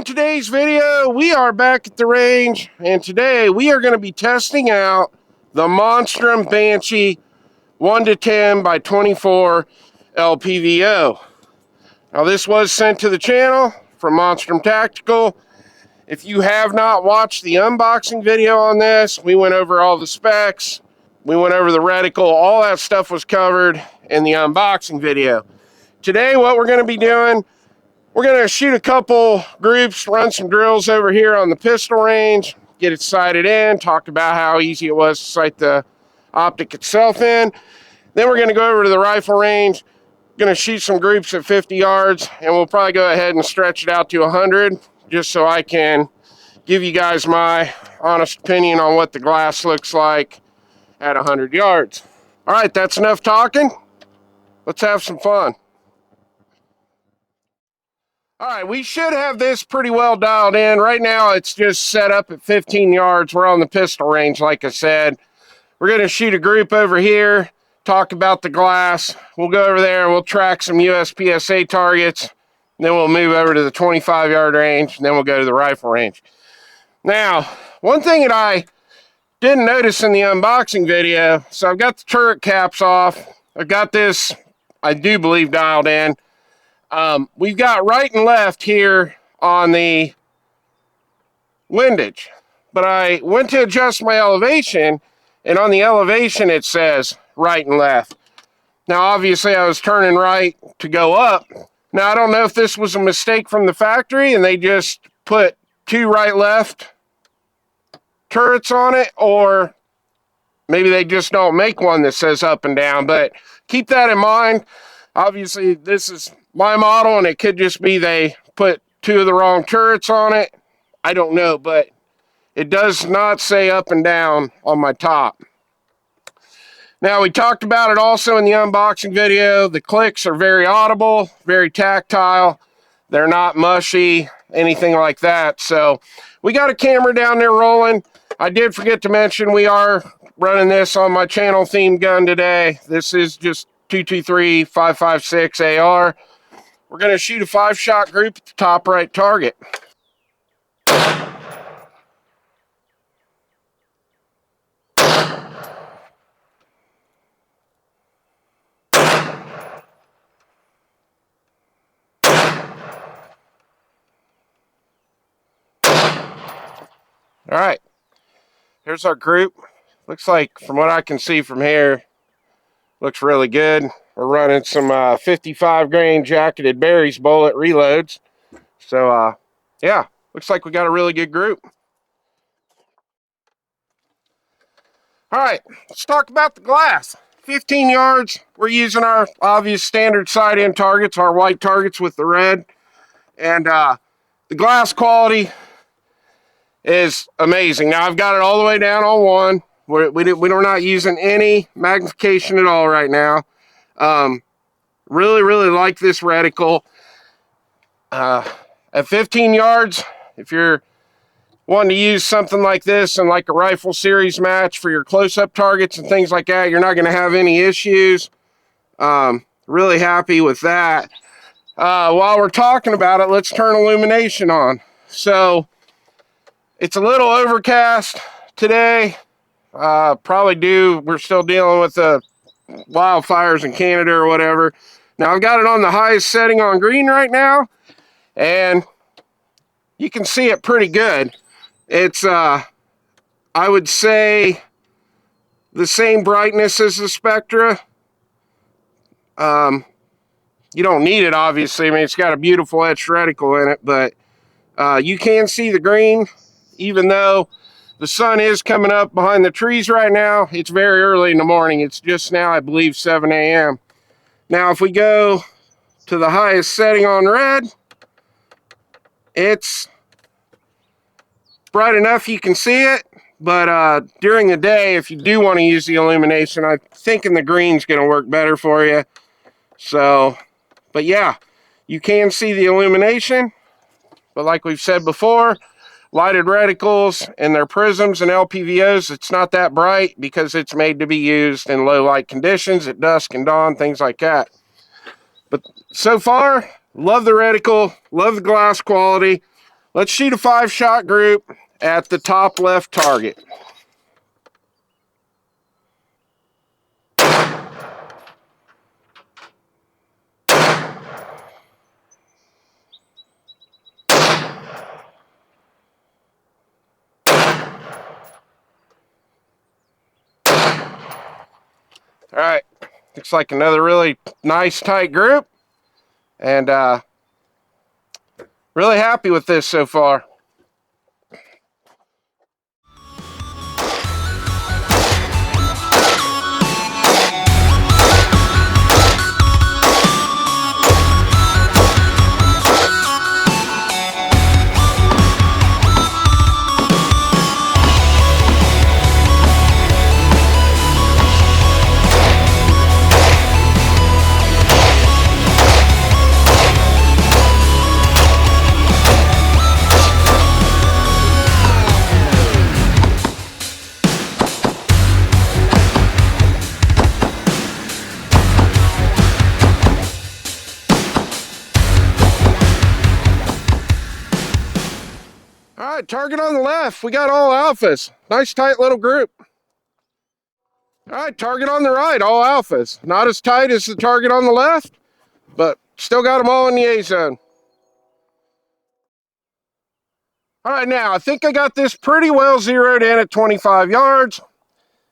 on today's video, we are back at the range, and today we are going to be testing out the Mostrum Banshee 1-10X24 Lpvo. Now this was sent to the channel from Mostrum Tactical. If you have not watched the unboxing video on this, we went over all the specs, we went over the reticle, all that stuff was covered in the unboxing video. Today what we're going to be doing, we're going to shoot a couple groups, run some drills over here on the pistol range, get it sighted in, talk about how easy it was to sight the optic itself in. Then we're going to go over to the rifle range, going to shoot some groups at 50 yards, and we'll probably go ahead and stretch it out to 100, just so I can give you guys my honest opinion on what the glass looks like at 100 yards. All right, that's enough talking. Let's have some fun. All right, we should have this pretty well dialed in. Right now, it's just set up at 15 yards. We're on the pistol range, like I said. We're going to shoot a group over here, talk about the glass. We'll go over there, we'll track some USPSA targets, then we'll move over to the 25-yard range, and then we'll go to the rifle range. Now, one thing that I didn't notice in the unboxing video, so I've got the turret caps off. I've got this, I do believe, dialed in. We've got right and left here on the windage, but I went to adjust my elevation, and on the elevation it says right and left. Now obviously I was turning right to go up. Now I don't know if this was a mistake from the factory and they just put two right left turrets on it, or maybe they just don't make one that says up and down, but keep that in mind. Obviously this is my model, and it could just be they put two of the wrong turrets on it. I don't know, but it does not say up and down on my top. Now, we talked about it also in the unboxing video. The clicks are very audible, very tactile. They're not mushy, anything like that. So we got a camera down there rolling. I did forget to mention we are running this on my channel theme gun today. This is just 223 5.56 AR. We're going to shoot a 5-shot group at the top right target. All right, here's our group. Looks like, from what I can see from here, looks really good. We're running some 55 grain jacketed berries bullet reloads. So, yeah, looks like we got a really good group. All right, let's talk about the glass. 15 yards, we're using our obvious standard sight-in targets, our white targets with the red. And the glass quality is amazing. Now, I've got it all the way down on 1. We're not using any magnification at all right now. Really like this reticle. At 15 yards, if you're wanting to use something like this in like a rifle series match for your close-up targets and things like that, you're not going to have any issues. Really happy with that. While we're talking about it, let's turn illumination on. So it's a little overcast today. We're still dealing with the wildfires in Canada or whatever. Now I've got it on the highest setting on green right now, and you can see it pretty good. It's I would say the same brightness as the Spectra. You don't need it, obviously. I mean, it's got a beautiful etched reticle in it, but you can see the green, even though the sun is coming up behind the trees right now. It's very early in the morning. It's just now, I believe, 7 a.m. Now, if we go to the highest setting on red, it's bright enough you can see it, but during the day, if you do want to use the illumination, I'm thinking the green's going to work better for you. So, but yeah, you can see the illumination, but like we've said before, lighted reticles and their prisms and Lpvos, it's not that bright because it's made to be used in low light conditions at dusk and dawn, things like that. But so far, love the reticle, love the glass quality. Let's shoot a 5-shot group at the top left target. All right, looks like another really nice tight group, and really happy with this so far. All right, target on the left. We got all alphas. Nice tight little group. All right, target on the right, all alphas. Not as tight as the target on the left, but still got them all in the A zone. All right, now I think I got this pretty well zeroed in at 25 yards.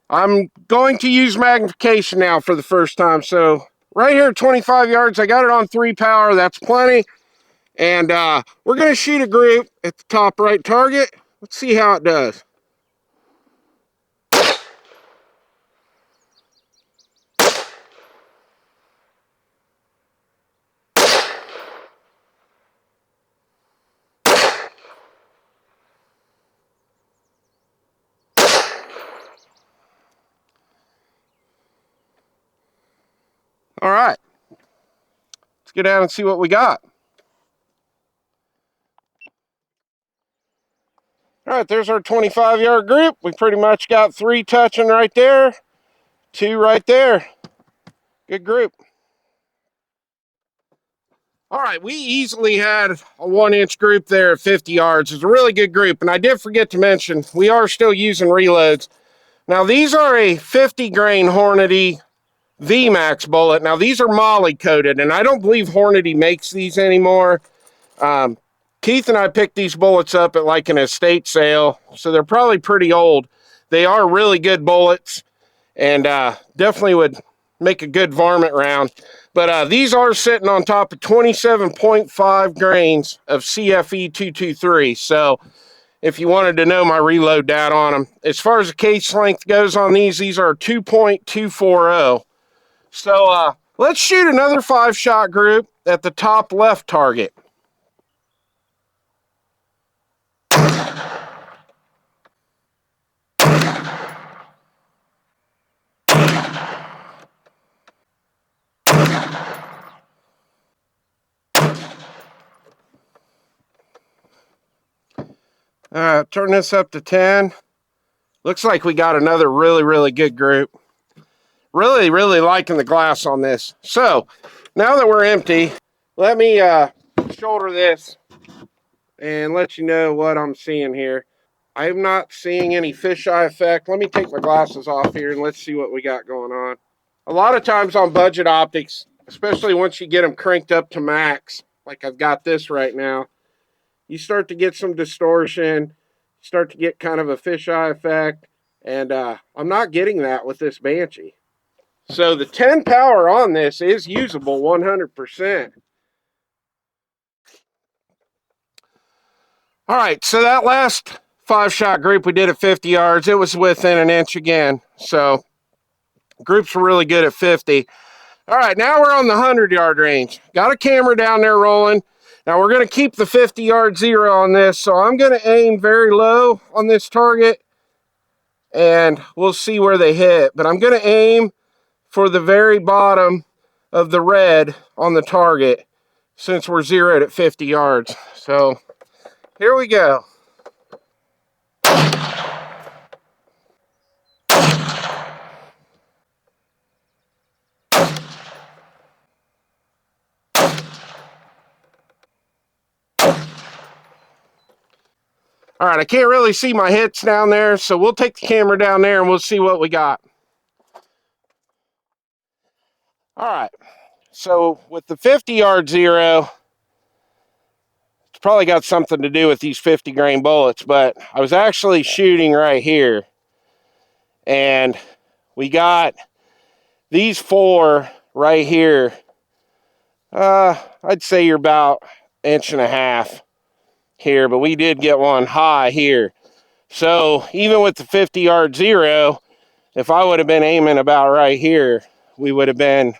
I'm going to use magnification now for the first time. So right here at 25 yards, I got it on 3 power. That's plenty. And we're going to shoot a group at the top right target. Let's see how it does. All right, let's get down and see what we got. All right, there's our 25-yard group. We pretty much got 3 touching right there, 2 right there. Good group. All right, we easily had a 1-inch group there at 50 yards. It's a really good group, and I did forget to mention, we are still using reloads. Now, these are a 50-grain Hornady VMAX bullet. Now, these are molly-coated, and I don't believe Hornady makes these anymore. Keith and I picked these bullets up at like an estate sale, so they're probably pretty old. They are really good bullets, and definitely would make a good varmint round. But these are sitting on top of 27.5 grains of CFE 223. So if you wanted to know my reload data on them, as far as the case length goes on these are 2.240. So let's shoot another 5-shot group at the top left target. Turn this up to 10. Looks like we got another really, really good group. Really, really liking the glass on this. So, now that we're empty, let me shoulder this and let you know what I'm seeing here. I'm not seeing any fisheye effect. Let me take my glasses off here and let's see what we got going on. A lot of times on budget optics, especially once you get them cranked up to max, like I've got this right now, you start to get some distortion, start to get kind of a fisheye effect, and I'm not getting that with this Banshee. So the 10 power on this is usable 100%. All right, so that last 5-shot group we did at 50 yards, it was within an inch again. So groups were really good at 50. All right, now we're on the 100-yard range. Got a camera down there rolling. Now we're going to keep the 50-yard zero on this, so I'm going to aim very low on this target, and we'll see where they hit. But I'm going to aim for the very bottom of the red on the target since we're zeroed at 50 yards. So here we go. All right, I can't really see my hits down there, so we'll take the camera down there and we'll see what we got. All right, so with the 50-yard zero, it's probably got something to do with these 50 grain bullets, but I was actually shooting right here, and we got these 4 right here. I'd say you're about 1.5 inches here, but we did get one high here. So even with the 50-yard zero, if I would have been aiming about right here, we would have been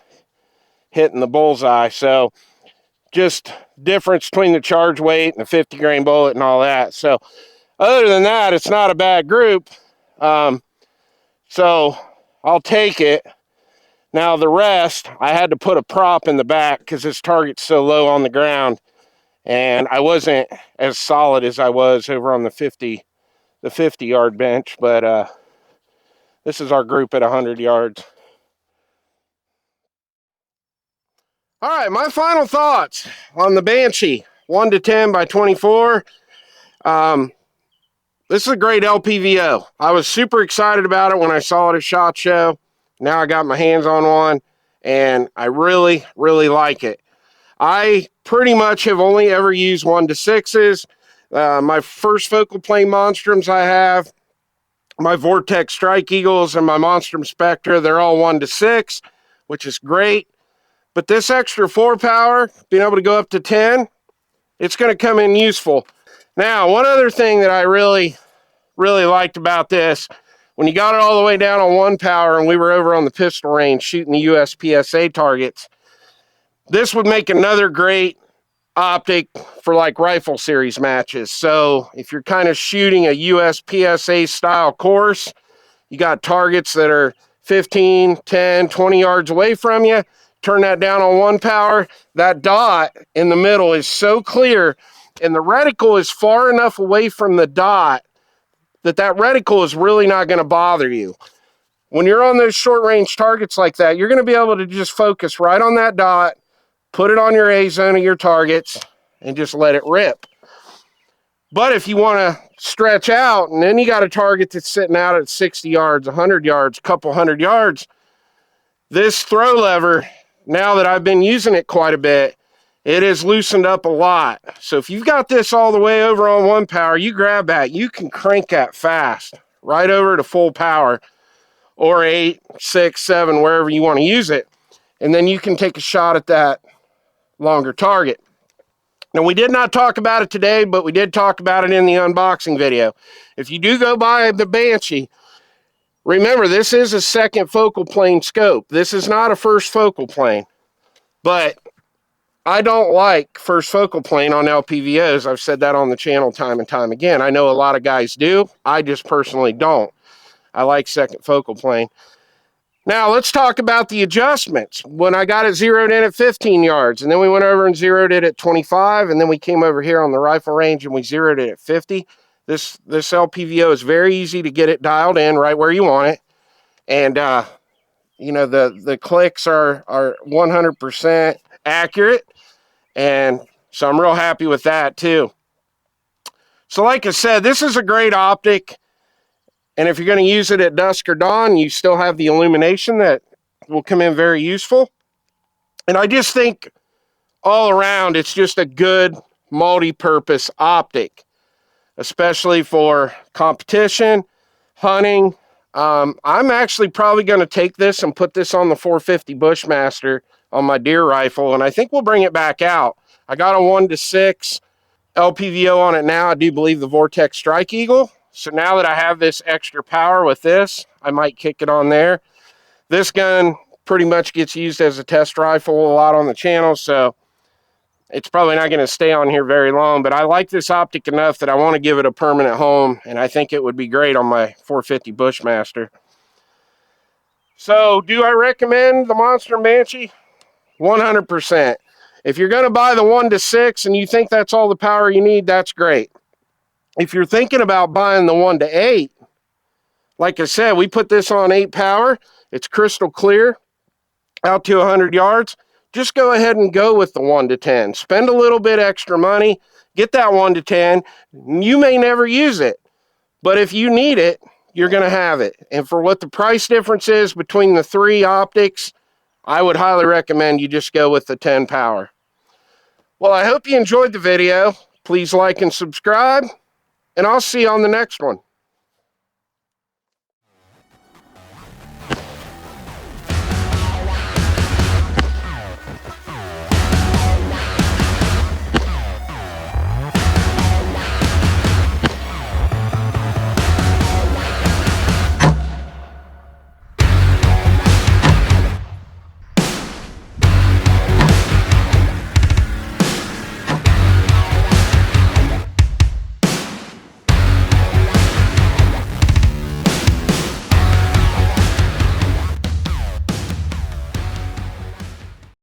hitting the bullseye. So just difference between the charge weight and the 50 grain bullet and all that. So other than that, it's not a bad group. So I'll take it. Now the rest, I had to put a prop in the back because this target's so low on the ground, and I wasn't as solid as I was over on the 50-yard bench. But this is our group at 100 yards. All right, my final thoughts on the Banshee 1-10x24. This is a great Lpvo. I was super excited about it when I saw it at SHOT Show. Now I got my hands on one, and I really, really like it. I pretty much have only ever used 1-6s. My first focal plane Monstrums I have, my Vortex Strike Eagles and my Mostrum Spectra, they're all 1-6, which is great. But this extra 4 power, being able to go up to 10, it's going to come in useful. Now, one other thing that I really liked about this, when you got it all the way down on 1 power and we were over on the pistol range shooting the USPSA targets, this would make another great optic for like rifle series matches. So if you're kind of shooting a USPSA style course, you got targets that are 15, 10, 20 yards away from you, turn that down on 1 power, that dot in the middle is so clear, and the reticle is far enough away from the dot that reticle is really not going to bother you. When you're on those short range targets like that, you're going to be able to just focus right on that dot, put it on your A zone of your targets, and just let it rip. But if you want to stretch out, and then you got a target that's sitting out at 60 yards, 100 yards, a couple 100 yards, this throw lever, now that I've been using it quite a bit, it has loosened up a lot. So if you've got this all the way over on 1 power, you grab that, you can crank that fast, right over to full power, or 8, 6, 7, wherever you want to use it. And then you can take a shot at that longer target. Now, we did not talk about it today, but we did talk about it in the unboxing video. If you do go buy the Banshee, remember, this is a second focal plane scope. This is not a first focal plane. But I don't like first focal plane on Lpvos. I've said that on the channel time and time again. I know a lot of guys do. I just personally don't. I like second focal plane. Now, let's talk about the adjustments. When I got it zeroed in at 15 yards, and then we went over and zeroed it at 25, and then we came over here on the rifle range and we zeroed it at 50. This Lpvo is very easy to get it dialed in right where you want it. And, you know, the clicks are 100% accurate. And so I'm real happy with that, too. So like I said, this is a great optic. And if you're going to use it at dusk or dawn, you still have the illumination that will come in very useful. And I just think all around, it's just a good multi-purpose optic, especially for competition, hunting. I'm actually probably going to take this and put this on the 450 Bushmaster on my deer rifle, and I think we'll bring it back out. I got a 1-6 Lpvo on it now. I do believe the Vortex Strike Eagle. So now that I have this extra power with this, I might kick it on there. This gun pretty much gets used as a test rifle a lot on the channel, so it's probably not going to stay on here very long, but I like this optic enough that I want to give it a permanent home, and I think it would be great on my 450 Bushmaster. So, do I recommend the Mostrum Banshee? 100%. If you're going to buy the 1-6 and you think that's all the power you need, that's great. If you're thinking about buying the 1-8, like I said, we put this on 8 power. It's crystal clear out to 100 yards. Just go ahead and go with the 1-10. Spend a little bit extra money. Get that 1-10. You may never use it, but if you need it, you're going to have it. And for what the price difference is between the 3 optics, I would highly recommend you just go with the 10 power. Well, I hope you enjoyed the video. Please like and subscribe, and I'll see you on the next one.